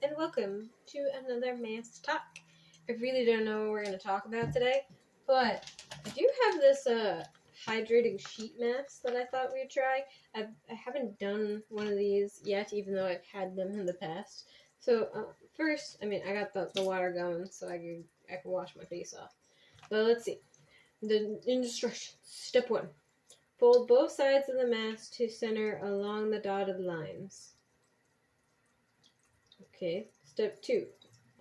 and welcome to another Mass Talk. I really don't know what we're going to talk about today, but I do have this hydrating sheet mask that I thought we'd try. I haven't done one of these yet, even though I've had them in the past. So first, I got the water going so I can wash my face off. But let's see. The instructions. Step 1. Fold both sides of the mask to center along the dotted lines. Okay. Step 2.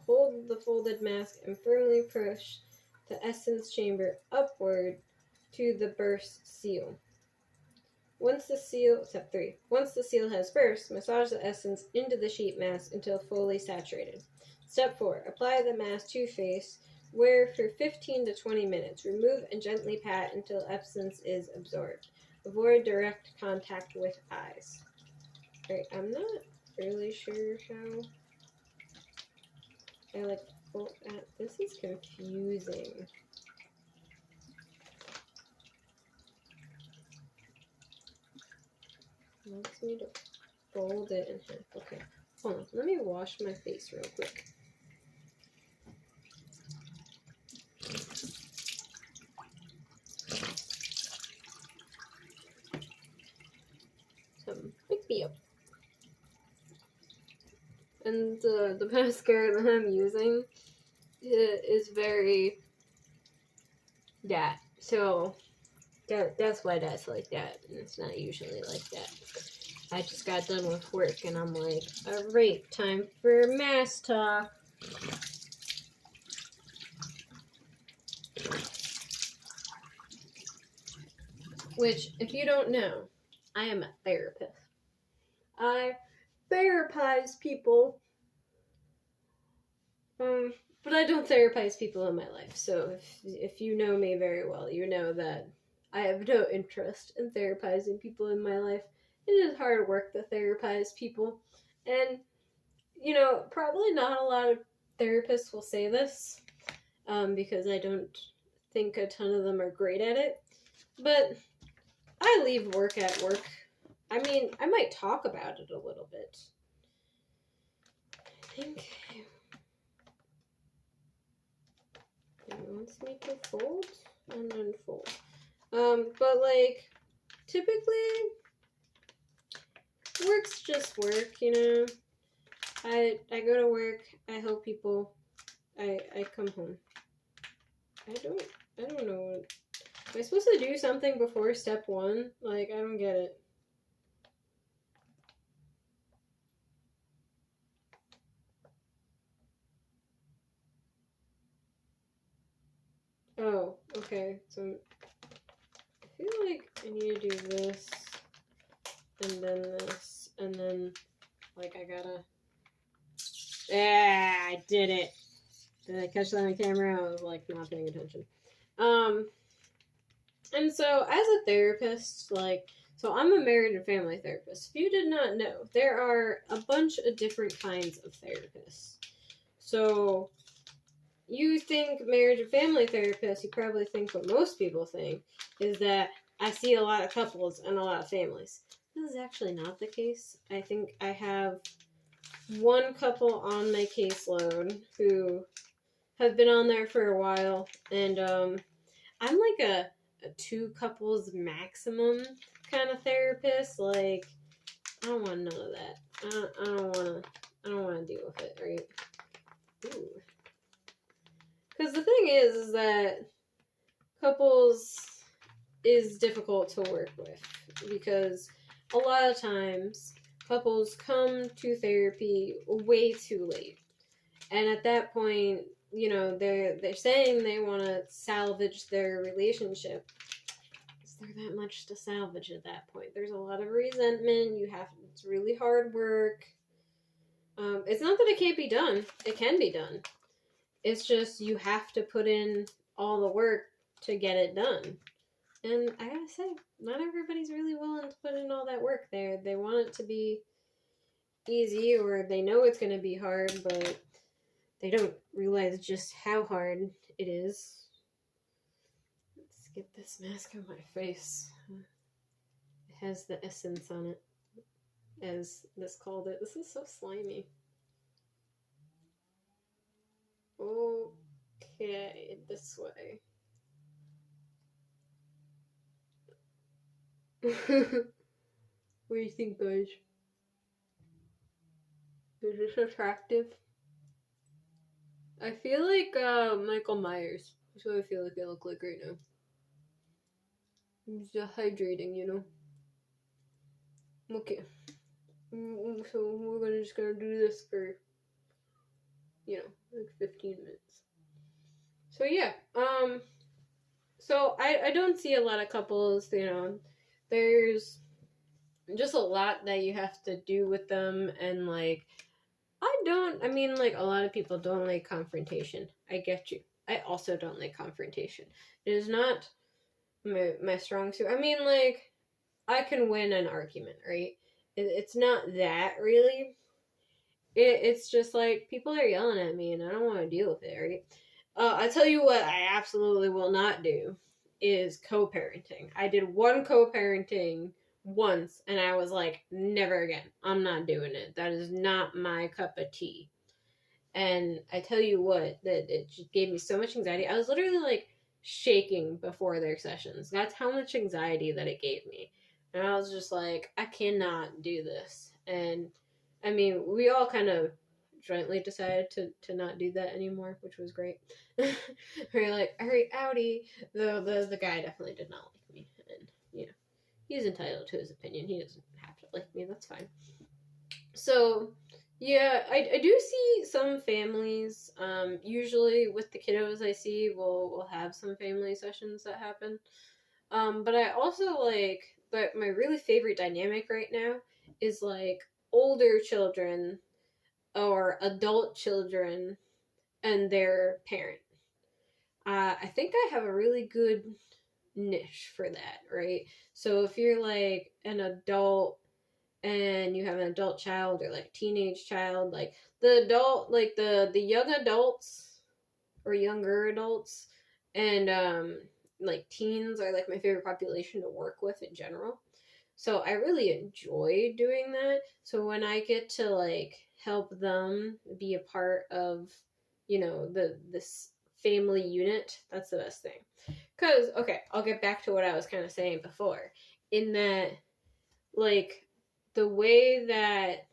Hold the folded mask and firmly push the essence chamber upward to the burst seal. Step 3. Once the seal has burst, massage the essence into the sheet mask until fully saturated. Step 4. Apply the mask to face. Wear for 15 to 20 minutes. Remove and gently pat until essence is absorbed. Avoid direct contact with eyes. Alright, I'm not really sure how this is confusing. It wants me to fold it in half. Okay, hold on. Let me wash my face real quick. Some pick me up. And the mascara that I'm using is very that. So that's why that's like that, and it's not usually like that. I just got done with work, and I'm like, alright, time for mass talk. Which, if you don't know, I am a therapist. I therapize people, but I don't therapize people in my life. So if you know me very well, you know that I have no interest in therapizing people in my life. It is hard work to therapize people, and probably not a lot of therapists will say this, because I don't think a ton of them are great at it. But I leave work at work. I might talk about it a little bit. I think it wants me to fold and then fold. But typically, work's just work, I go to work, I help people, I come home. I don't know what. Am I supposed to do something before step 1? I don't get it. Oh, okay. So I feel like I need to do this, and then this, and then I gotta. I did it. Did I catch that on camera? I was not paying attention. And so as a therapist, so I'm a marriage and family therapist. If you did not know, there are a bunch of different kinds of therapists. So you think marriage and family therapist, you probably think what most people think is that I see a lot of couples and a lot of families. This is actually not the case. I think I have one couple on my caseload who have been on there for a while, and I'm a 2 couples maximum kind of therapist. I don't want none of that. I don't want to deal with it, right? Ooh. Because the thing is that couples is difficult to work with, because a lot of times couples come to therapy way too late, and at that point, they're saying they want to salvage their relationship. Is there that much to salvage at that point? There's a lot of resentment. It's really hard work. It's not that it can't be done. It can be done. It's just you have to put in all the work to get it done. And I gotta say, not everybody's really willing to put in all that work there. They want it to be easy, or they know it's going to be hard, but they don't realize just how hard it is. Let's get this mask on my face. It has the essence on it, as this called it. This is so slimy. Okay, this way. What do you think, guys? Is this attractive? I feel like Michael Myers. That's what I feel like I look like right now. I'm just hydrating, you know. Okay. So just gonna do this for, like 15 minutes. So yeah, so I don't see a lot of couples, there's just a lot that you have to do with them, and like I mean, like, a lot of people don't like confrontation. I get you. I also don't like confrontation. It is not my strong suit. I mean, like, I can win an argument, right? It's not that really. It's just like people are yelling at me and I don't want to deal with it, right? I tell you what, I absolutely will not do is co-parenting. I did one co-parenting once and I was like, never again. I'm not doing it. That is not my cup of tea. And I tell you what, that it just gave me so much anxiety. I was literally like shaking before their sessions. That's how much anxiety that it gave me. And I was just like, I cannot do this. And I mean, we all kind of jointly decided to not do that anymore, which was great. We're like, all right, Audi. The guy definitely did not like me. And, he's entitled to his opinion. He doesn't have to like me. That's fine. So, yeah, I do see some families. Usually with the kiddos I see, we'll have some family sessions that happen. But I also like, but my really favorite dynamic right now is like older children or adult children and their parent. I think I have a really good niche for that, right? So if you're like an adult and you have an adult child or like teenage child, like the adult, like the young adults or younger adults, and like teens are like my favorite population to work with in general. So I really enjoy doing that. So when I get to like help them be a part of, this family unit, that's the best thing. Cause okay, I'll get back to what I was kind of saying before. In that, like, the way that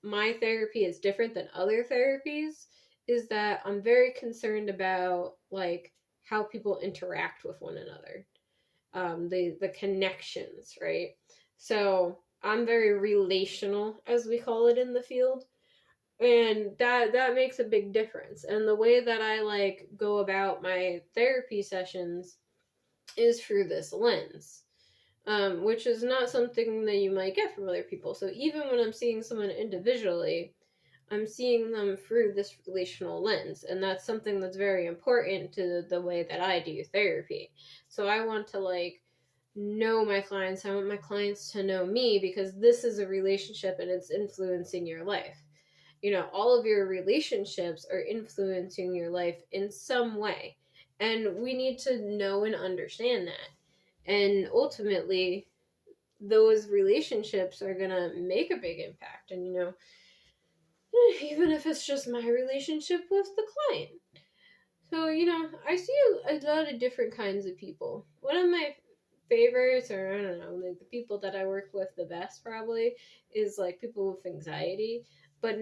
my therapy is different than other therapies is that I'm very concerned about like how people interact with one another, the connections, right? So I'm very relational, as we call it in the field, and that makes a big difference. And the way that I like go about my therapy sessions is through this lens, which is not something that you might get from other people. So even when I'm seeing someone individually, I'm seeing them through this relational lens, and that's something that's very important to the way that I do therapy. So I want to like know my clients. I want my clients to know me because this is a relationship and it's influencing your life. All of your relationships are influencing your life in some way. And we need to know and understand that. And ultimately, those relationships are going to make a big impact. And, even if it's just my relationship with the client. So, I see a lot of different kinds of people. One of my favorites, or I don't know, like the people that I work with the best probably, is like people with anxiety, but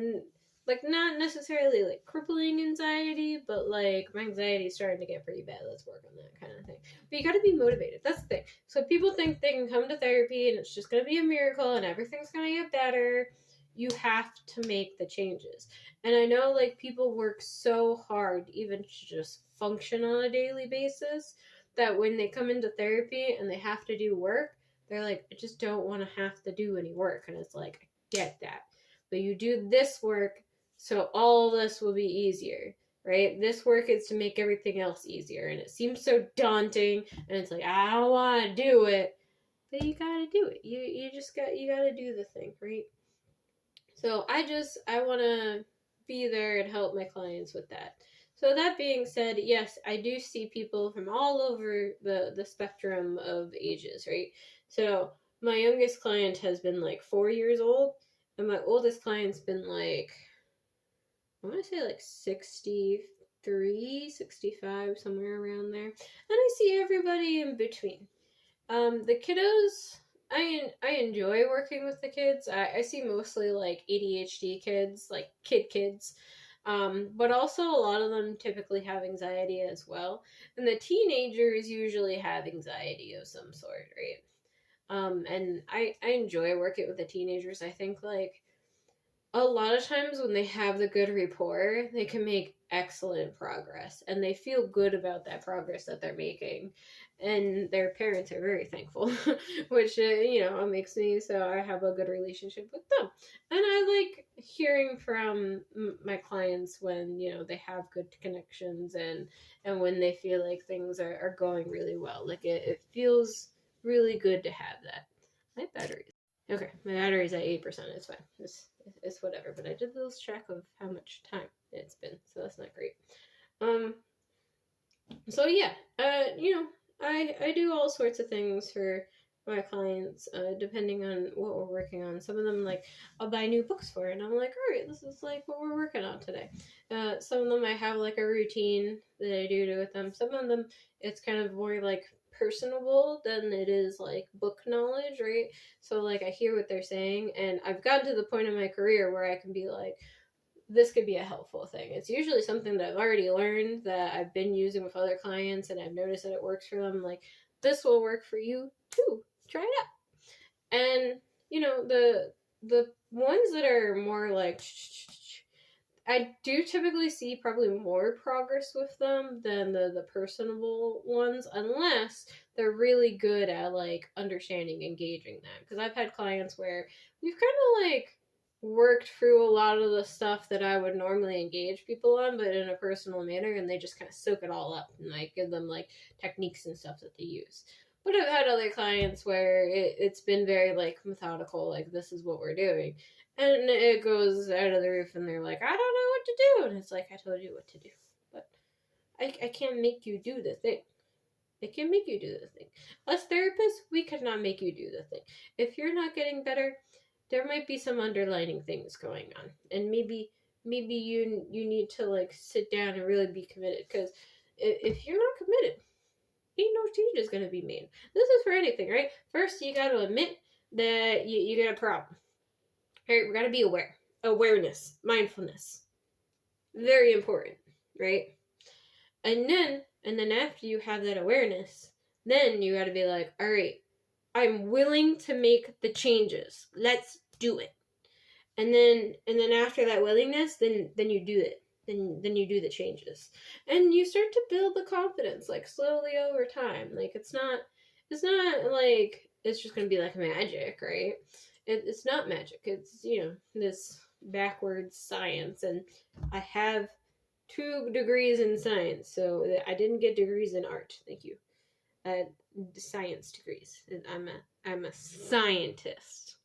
like not necessarily like crippling anxiety, but like my anxiety is starting to get pretty bad. Let's work on that kind of thing. But you got to be motivated. That's the thing. So people think they can come to therapy and it's just going to be a miracle and everything's going to get better. You have to make the changes. And I know like people work so hard even to just function on a daily basis that when they come into therapy and they have to do work, they're like, I just don't want to have to do any work. And it's like, I get that. But you do this work, so all of this will be easier, right? This work is to make everything else easier. And it seems so daunting. And it's like, I don't want to do it. But you gotta do it. You gotta do the thing, right? So I want to be there and help my clients with that. So that being said, yes, I do see people from all over the spectrum of ages, right? So my youngest client has been like 4 years old, and my oldest client's been like, I want to say like 60, 65, somewhere around there. And I see everybody in between. The kiddos, I enjoy working with the kids. I see mostly like ADHD kids, like kids. But also a lot of them typically have anxiety as well. And the teenagers usually have anxiety of some sort, right? And I enjoy working with the teenagers. I think like a lot of times when they have the good rapport, they can make excellent progress and they feel good about that progress that they're making. And their parents are very thankful, which, makes me so I have a good relationship with them. And I like hearing from my clients when, they have good connections and when they feel like things are going really well. Like it feels really good to have that. My battery. Okay, my battery's at 8%. It's fine. It's whatever. But I did lose track of how much time it's been, so that's not great. Um. So yeah, I do all sorts of things for my clients, depending on what we're working on. Some of them like I'll buy new books for, and I'm like, all right, this is like what we're working on today. Some of them I have like a routine that I do with them. Some of them it's kind of more like personable than it is like book knowledge, right? So like I hear what they're saying, and I've gotten to the point in my career where I can be like, this could be a helpful thing. It's usually something that I've already learned that I've been using with other clients and I've noticed that it works for them. Like, this will work for you too. Try it out. And, the ones that are more like I do typically see probably more progress with them than the personable ones, unless they're really good at like understanding, engaging them. Because I've had clients where we've kind of like worked through a lot of the stuff that I would normally engage people on, but in a personal manner, and they just kind of soak it all up and like give them like techniques and stuff that they use. But I've had other clients where it's been very like methodical, like this is what we're doing. And it goes out of the roof, and they're like, I don't know what to do. And it's like, I told you what to do. But I can't make you do the thing. I can't make you do the thing. Us therapists, we cannot make you do the thing. If you're not getting better, there might be some underlining things going on. And maybe you need to like sit down and really be committed. Because if you're not committed, ain't no change is going to be made. This is for anything, right? First, you got to admit that you got a problem. Right, we gotta be aware. Awareness, mindfulness. Very important, right? And then after you have that awareness, then you gotta be like, all right, I'm willing to make the changes. Let's do it. And then after that willingness, then you do it. Then you do the changes. And you start to build the confidence, like slowly over time. Like it's not like it's just gonna be like magic, right? It's not magic. It's this backwards science, and I have 2 degrees in science, so I didn't get degrees in art. Thank you. Uh, Science degrees. I'm a scientist.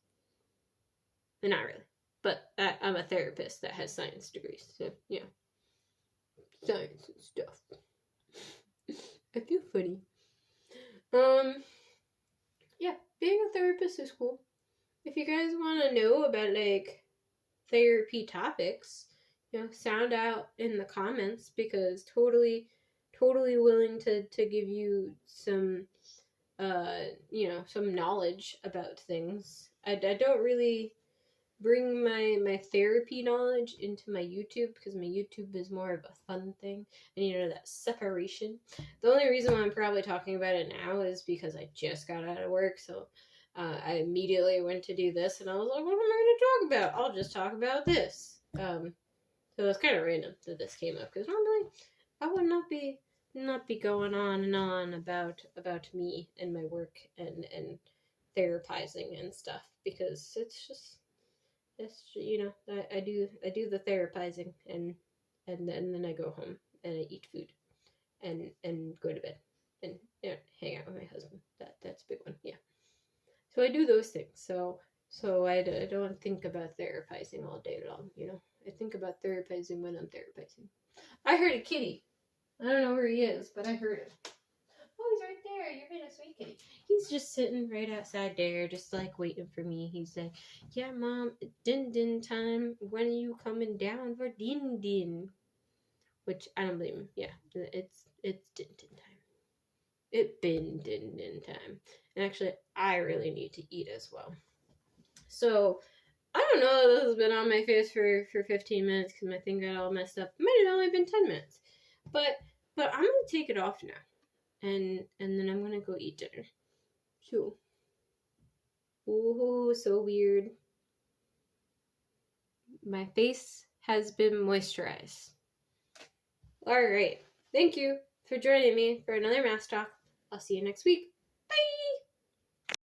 Not really, but I'm a therapist that has science degrees. So science and stuff. I feel funny. Yeah, being a therapist is cool. If you guys want to know about like therapy topics, sound out in the comments, because totally willing to give you some some knowledge about things. I don't really bring my therapy knowledge into my YouTube, because my YouTube is more of a fun thing, and that separation. The only reason why I'm probably talking about it now is because I just got out of work, so I immediately went to do this, and I was like, what am I going to talk about? I'll just talk about this. So it's kind of random that this came up, because normally I would not be going on and on about me and my work and therapizing and stuff, because I do the therapizing, and then I go home and I eat food and go to bed and hang out with my husband. That's a big one. Yeah. So I do those things. So I don't think about therapizing all day long. I think about therapizing when I'm therapizing. I heard a kitty. I don't know where he is, but I heard him. Oh, he's right there. You're being a sweet kitty. He's just sitting right outside there, just like waiting for me. He's like, yeah, Mom, din din time. When are you coming down for din din? which I don't blame him. Yeah, it's din time. It been din time. And actually, I really need to eat as well. So I don't know. This has been on my face for 15 minutes because my thing got all messed up. It might have only been 10 minutes, but I'm gonna take it off now, and then I'm gonna go eat dinner. So, ooh, so weird. My face has been moisturized. All right. Thank you for joining me for another Mask Talk. I'll see you next week.